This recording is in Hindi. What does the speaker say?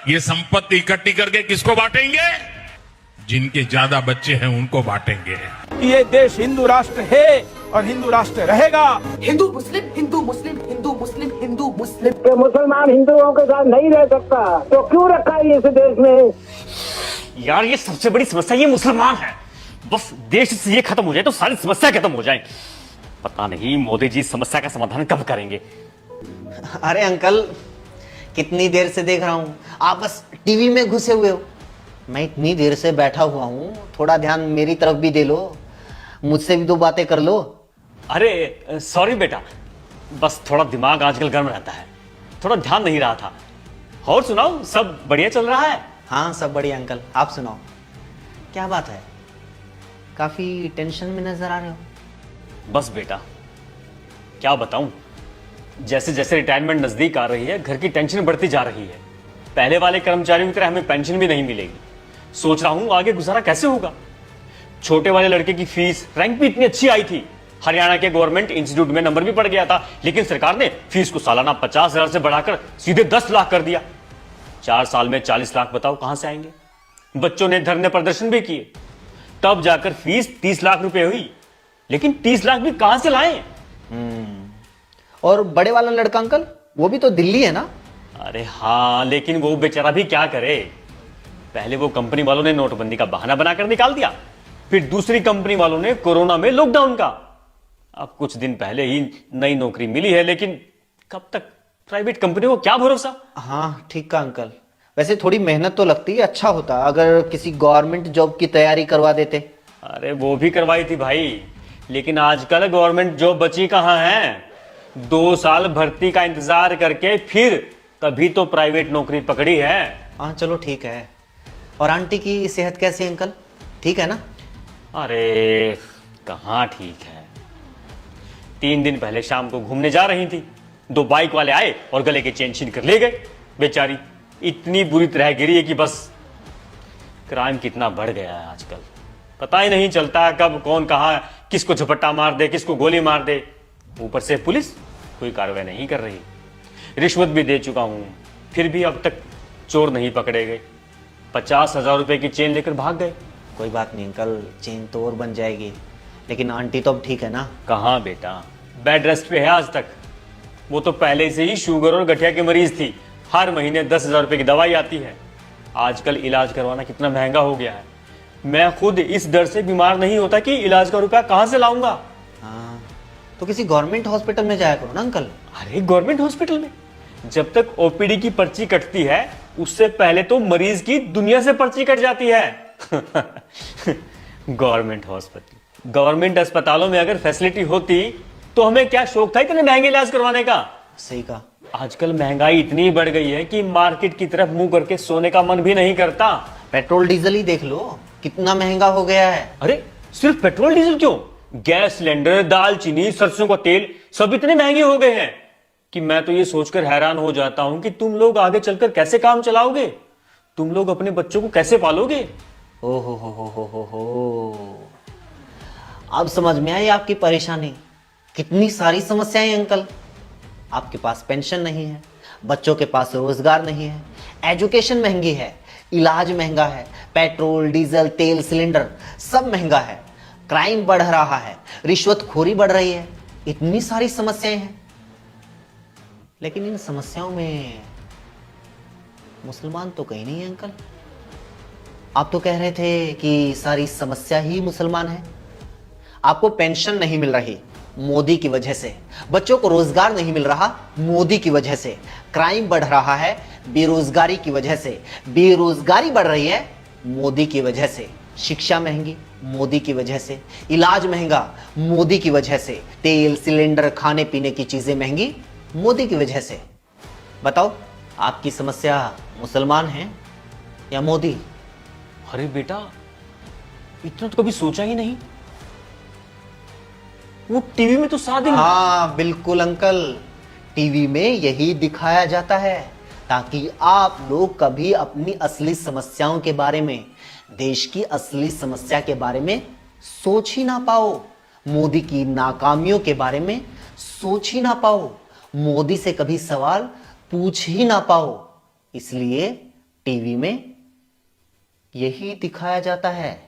ये संपत्ति इकट्ठी करके किसको बांटेंगे? जिनके ज्यादा बच्चे हैं उनको बांटेंगे। ये देश हिंदू राष्ट्र है और हिंदू राष्ट्र रहेगा। हिंदू मुस्लिम हिंदू मुस्लिम हिंदू मुस्लिम हिंदू मुस्लिम। कि मुसलमान हिंदुओं के साथ नहीं रह सकता तो क्यों रखा है इस देश में? यार ये सबसे बड़ी समस्या ये मुसलमान है। बस देश से ये खत्म हो जाए तो सारी समस्या खत्म हो जाए। पता नहीं मोदी जी समस्या का समाधान कब करेंगे। अरे अंकल, कितनी देर से देख रहा हूँ आप बस टीवी में घुसे हुए हो। मैं इतनी देर से बैठा हुआ हूँ, थोड़ा ध्यान मेरी तरफ भी दे लो, मुझसे भी दो बातें कर लो। अरे सॉरी बेटा, बस थोड़ा दिमाग आजकल गर्म रहता है, थोड़ा ध्यान नहीं रहा था। और सुनाओ, सब बढ़िया चल रहा है? हाँ सब बढ़िया अंकल, आप सुनाओ क्या बात है? काफी टेंशन में नजर आ रहे हो। बस बेटा क्या बताऊं, जैसे जैसे रिटायरमेंट नजदीक आ रही है घर की टेंशन बढ़ती जा रही है। पहले वाले कर्मचारियों की तरह हमें पेंशन भी नहीं मिलेगी। सोच रहा हूं आगे गुजारा कैसे होगा। छोटे वाले लड़के की फीस, रैंक भी इतनी अच्छी आई थी, हरियाणा के गवर्नमेंट इंस्टीट्यूट में नंबर भी पड़ गया था, लेकिन सरकार ने फीस को सालाना 50,000 से बढ़ाकर सीधे 10 लाख कर दिया। 4 साल में 40 लाख बताओ कहां से आएंगे। बच्चों ने धरने प्रदर्शन भी किए, तब जाकर फीस 30 लाख रुपए हुई, लेकिन 30 लाख भी कहां से लाए? और बड़े वाला लड़का अंकल, वो भी तो दिल्ली है ना? अरे हाँ, लेकिन वो बेचारा भी क्या करे। पहले वो कंपनी वालों ने नोटबंदी का बहाना बनाकर निकाल दिया, फिर दूसरी कंपनी वालों ने कोरोना में लॉकडाउन का। अब कुछ दिन पहले ही नई नौकरी मिली है, लेकिन कब तक? प्राइवेट कंपनी को क्या भरोसा। हाँ ठीक है अंकल, वैसे थोड़ी मेहनत तो लगती है, अच्छा होता अगर किसी गवर्नमेंट जॉब की तैयारी करवा देते। अरे वो भी करवाई थी भाई, लेकिन आजकल गवर्नमेंट जॉब बची कहां है। 2 साल भर्ती का इंतजार करके फिर तभी तो प्राइवेट नौकरी पकड़ी है। हाँ चलो ठीक है। और आंटी की सेहत कैसी है अंकल, ठीक है ना? अरे कहाँ ठीक है। 3 दिन पहले शाम को घूमने जा रही थी, 2 बाइक वाले आए और गले के चेन छीन कर ले गए। बेचारी इतनी बुरी तरह गिरी है कि बस। क्राइम कितना बढ़ गया है आजकल, पता ही नहीं चलता कब कौन कहां किसको झपट्टा मार दे, किसको गोली मार दे। ऊपर से पुलिस कोई कार्रवाई नहीं कर रही। रिश्वत भी दे चुका हूं, फिर भी अब तक चोर नहीं पकड़े गए। 50,000 रुपए की चेन लेकर भाग गए। कोई बात नहीं अंकल, चेन तो और बन जाएगी, लेकिन आंटी तो अब ठीक है ना? कहां बेटा, बेड रेस्ट पे है आज तक। वो तो पहले से ही शुगर और गठिया की मरीज थी, हर महीने 10,000 रुपए की दवाई आती है। आजकल इलाज करवाना कितना महंगा हो गया है। मैं खुद इस डर से बीमार नहीं होता कि इलाज का रुपया कहां से लाऊंगा। हाँ तो किसी गवर्नमेंट हॉस्पिटल में जाया करो ना अंकल। अरे गवर्नमेंट हॉस्पिटल में जब तक ओपीडी की पर्ची कटती है, उससे पहले तो मरीज की दुनिया से पर्ची कट जाती है। गवर्नमेंट अस्पतालों में अगर फैसिलिटी होती तो हमें क्या शौक था इतने महंगे इलाज करवाने का। सही कहा। आजकल महंगाई इतनी बढ़ गई है कि मार्केट की तरफ मुंह करके सोने का मन भी नहीं करता। पेट्रोल डीजल ही देख लो कितना महंगा हो गया है। अरे सिर्फ पेट्रोल डीजल क्यों, गैस सिलेंडर, दालचीनी, सरसों का तेल सब इतने महंगे हो गए हैं कि मैं तो ये सोचकर हैरान हो जाता हूं कि तुम लोग आगे चलकर कैसे काम चलाओगे। तुम लोग अपने बच्चों को कैसे पालोगे। ओ हो। अब समझ में आई आपकी परेशानी। कितनी सारी समस्याएं अंकल। आपके पास पेंशन नहीं है, बच्चों के पास रोजगार नहीं है, एजुकेशन महंगी है, इलाज महंगा है, पेट्रोल डीजल तेल सिलेंडर सब महंगा है, क्राइम बढ़ रहा है, रिश्वतखोरी बढ़ रही है। इतनी सारी समस्याएं हैं, लेकिन इन समस्याओं में मुसलमान तो कहीं नहीं है अंकल। आप तो कह रहे थे कि सारी समस्या ही मुसलमान है। आपको पेंशन नहीं मिल रही मोदी की वजह से, बच्चों को रोजगार नहीं मिल रहा मोदी की वजह से, क्राइम बढ़ रहा है बेरोजगारी की वजह से, बेरोजगारी बढ़ रही है मोदी की वजह से, शिक्षा महंगी मोदी की वजह से, इलाज महंगा मोदी की वजह से, तेल सिलेंडर खाने पीने की चीजें महंगी मोदी की वजह से। बताओ आपकी समस्या मुसलमान है या मोदी? अरे बेटा इतना तो कभी सोचा ही नहीं। वो टीवी में तो साथ ही। हाँ बिल्कुल अंकल, टीवी में यही दिखाया जाता है ताकि आप लोग कभी अपनी असली समस्याओं के बारे में, देश की असली समस्या के बारे में सोच ही ना पाओ, मोदी की नाकामियों के बारे में सोच ही ना पाओ, मोदी से कभी सवाल पूछ ही ना पाओ। इसलिए टीवी में यही दिखाया जाता है।